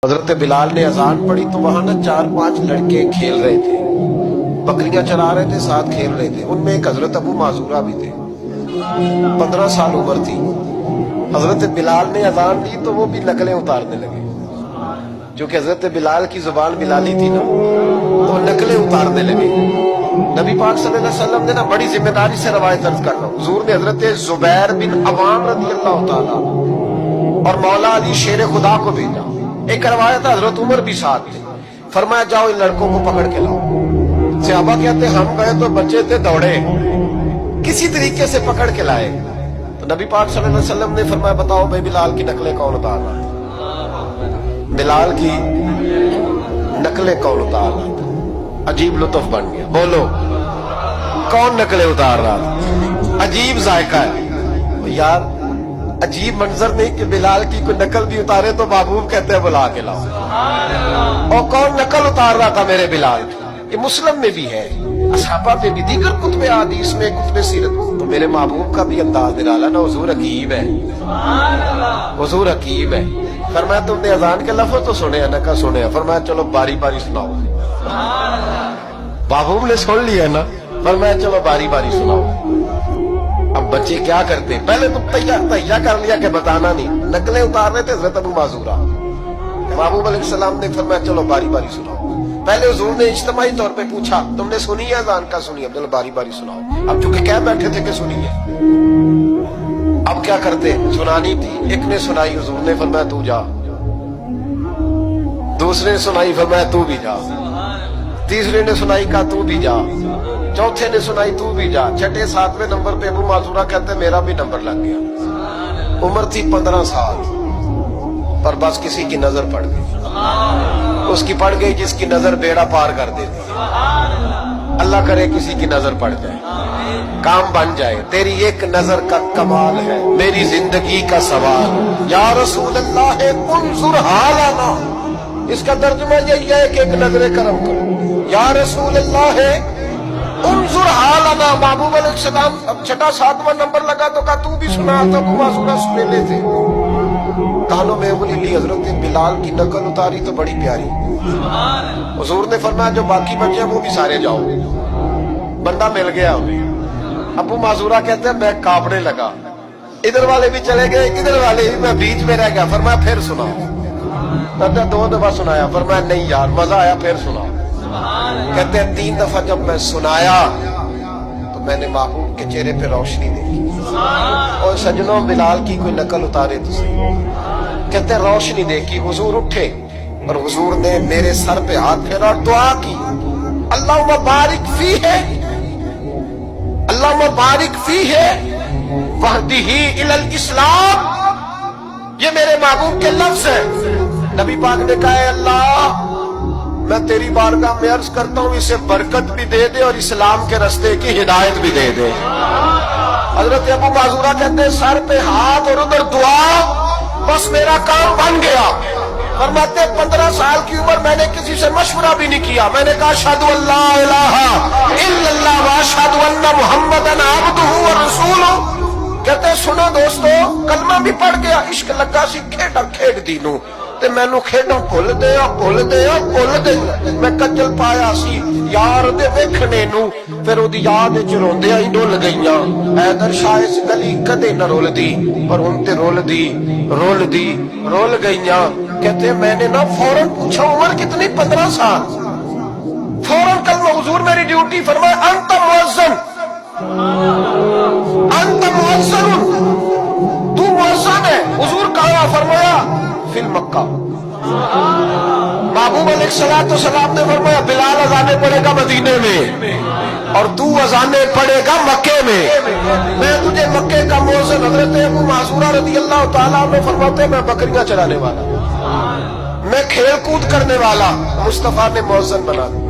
حضرت بلال نے اذان پڑھی تو وہاں نہ 4-5 لڑکے کھیل رہے تھے، بکریاں چرا رہے تھے، ساتھ کھیل رہے تھے۔ ان میں ایک حضرت ابو معذورہ بھی تھے، 15 سال عمر تھی۔ حضرت بلال نے اذان دی تو وہ بھی نقلیں اتارنے لگے، جو کہ حضرت بلال کی زبان بلالی تھی نا، تو نقلیں اتارنے لگے۔ نبی پاک صلی اللہ علیہ وسلم نے نا بڑی ذمہ داری سے روایت درج کر رہا ہوں، حضور نے حضرت زبیر بن عوام رضی اللہ تعالیٰ اور مولا علی شیر خدا کو بھیجا۔ ایک روایت حضرت عمر بھی ساتھ تھے، فرمایا جاؤ ان لڑکوں کو پکڑ کے لاؤ۔ صحابہ کہتے ہم گئے تو بچے تھے، دوڑے، کسی طریقے سے پکڑ کے لائے۔ تو نبی پاک صلی اللہ علیہ وسلم نے فرمایا بتاؤ بھائی بلال کی نقلیں کون اتار رہا ہے؟ بلال کی نقلیں کون اتار رہا تھا؟ عجیب لطف بن گیا، بولو کون نقلیں اتار رہا تھا؟ عجیب ذائقہ ہے یار، عجیب منظر نہیں کہ بلال کی کوئی نقل بھی اتارے تو محبوب کہتے ہیں بلا کے لاؤ۔ اور کون نقل اتار رہا تھا میرے بلال کی؟ یہ مسلم میں بھی ہے، اصحابہ میں بھی، دیگر کتب حدیث میں، کتب سیرت۔ تو میرے محبوب کا بھی انداز نرالا نا، حضور حکیم ہے، حضور حکیم ہے۔ فرمایا تم نے اذان کے لفظ تو سنے ہیں؟ نہ کہا سنے ہیں۔ فرمایا چلو باری باری سناؤ۔ محبوب نے سن لیا نا، فرمایا چلو باری باری سناؤ۔ اب بچے کیا کرتے ہیں؟ پہلے تو تہیا کر لیا کہ بتانا نہیں، نقلیں اتار رہے تھے حضرت ابو معذورہ۔ محبوب علیہ السلام نے فرمایا چلو باری باری سناؤ۔ پہلے حضور نے اجتماعی طور پہ پوچھا تم نے سنی ہے اذان کا؟ سنی ہے، چلو باری باری سناؤ۔ اب چونکہ کہہ بیٹھے تھے کہ سنی ہے، اب کیا کرتے؟ سنانی تھی۔ ایک نے سنائی، حضور نے فرمایا تو جا۔ دوسرے نے سنائی، فرمایا تو بھی جا۔ تیسرے نے سنائی، کہا تو بھی جا۔ چوتھے نے سنائی، تو بھی جا۔ چھٹے 7ویں نمبر پہ ابو معذورہ کہتے میرا بھی نمبر لگ گیا۔ عمر تھی 15 سال، پر بس کسی کی نظر پڑ گئی، اس کی پڑ گئی جس کی نظر بیڑا پار کر دیتی۔ اللہ کرے کسی کی نظر پڑ جائے، کام بن جائے۔ تیری ایک نظر کا کمال ہے، میری زندگی کا سوال۔ یا رسول اللہ انظر حالنا، اس کا ترجمہ یہی ہے کہ ایک نظر کرم کرو۔ یا رسول اللہ انظر حالنا۔ محبوب علیہ السلام اب چھٹا 7واں نمبر لگا تو کہا تو بھی سنا تھا، ابو معذورہ سنے لے تھے۔ کانوں میں انگلی لی، حضرت بلال کی نقل اتاری تو بڑی پیاری۔ حضور نے فرمایا جو باقی بچے ہیں وہ بھی سارے جاؤ، بندہ مل گیا ہمیں۔ ابو معذورہ کہتے ہیں میں کانپنے لگا، ادھر والے بھی چلے گئے، ادھر والے بھی، میں بیچ میں رہ گیا۔ فرمایا پھر سناؤ۔ کہتے ہیں 2 دفعہ سنایا۔ فرمایا نہیں یار مزہ آیا، پھر سناؤ۔ کہتے ہیں 3 دفعہ جب میں سنایا تو میں نے محبوب کے چہرے پہ روشنی دیکھی۔ اور سجنوں بلال کی کوئی نقل اتارے تو صحیح۔ کہتے ہیں روشنی دیکھی، حضور اٹھے اور حضور نے میرے سر پہ ہاتھ پھیرا اور دعا کی، اللہم بارک فیہ، اللہم بارک فیہ وہدہ الی الاسلام۔ یہ میرے محبوب کے لفظ ہیں۔ نبی پاک نے کہا اے اللہ میں تیری بارگاہ میں عرض کرتا ہوں اسے برکت بھی دے دے اور اسلام کے رستے کی ہدایت بھی دے دے۔ حضرت ابو معذورہ کہتے ہیں سر پہ ہاتھ اور ادھر دعا، بس میرا کام بن گیا۔ فرماتے 15 سال کی عمر میں نے کسی سے مشورہ بھی نہیں کیا، میں نے کہا اشہد ان لا الہ الا اللہ واشہد ان محمدن عبدہ ورسولہ۔ کہتے سنو دوستو، کلمہ بھی پڑھ گیا، عشق لگا سی کھیڈا کھیڈ دی نو تے مینوں کھیڈاں بھول گئی۔ میں کجل پایا سی یار دے ویکھنے نو، پھر اودی یاد وچ روندیاں ہی ڈول گئیاں۔ حیدر شاہ اس گلی کدے نہ رول دی، پر ہن تے رول گئیاں۔ کہتے میں نے نا فوراً پوچھا عمر کتنی؟ 15 سال۔ فوراً کلمہ حضور میری ڈیوٹی، فرمایا انت مؤذن، انت مؤذن، تو مؤذن ہے۔ حضور کہا، فرمایا فی مکہ۔ محبوب علیہ السلام نے فرمایا بلال اذانے پڑے گا مدینے میں اور تو اذانے پڑے گا مکے میں، میں تجھے مکے کا مؤذن۔ حضرت ابو معذورہ رضی اللہ تعالیٰ عنہ فرماتے میں بکریاں چرانے والا، میں کھیل کود کرنے والا، مصطفیٰ نے مؤذن بنا دیا۔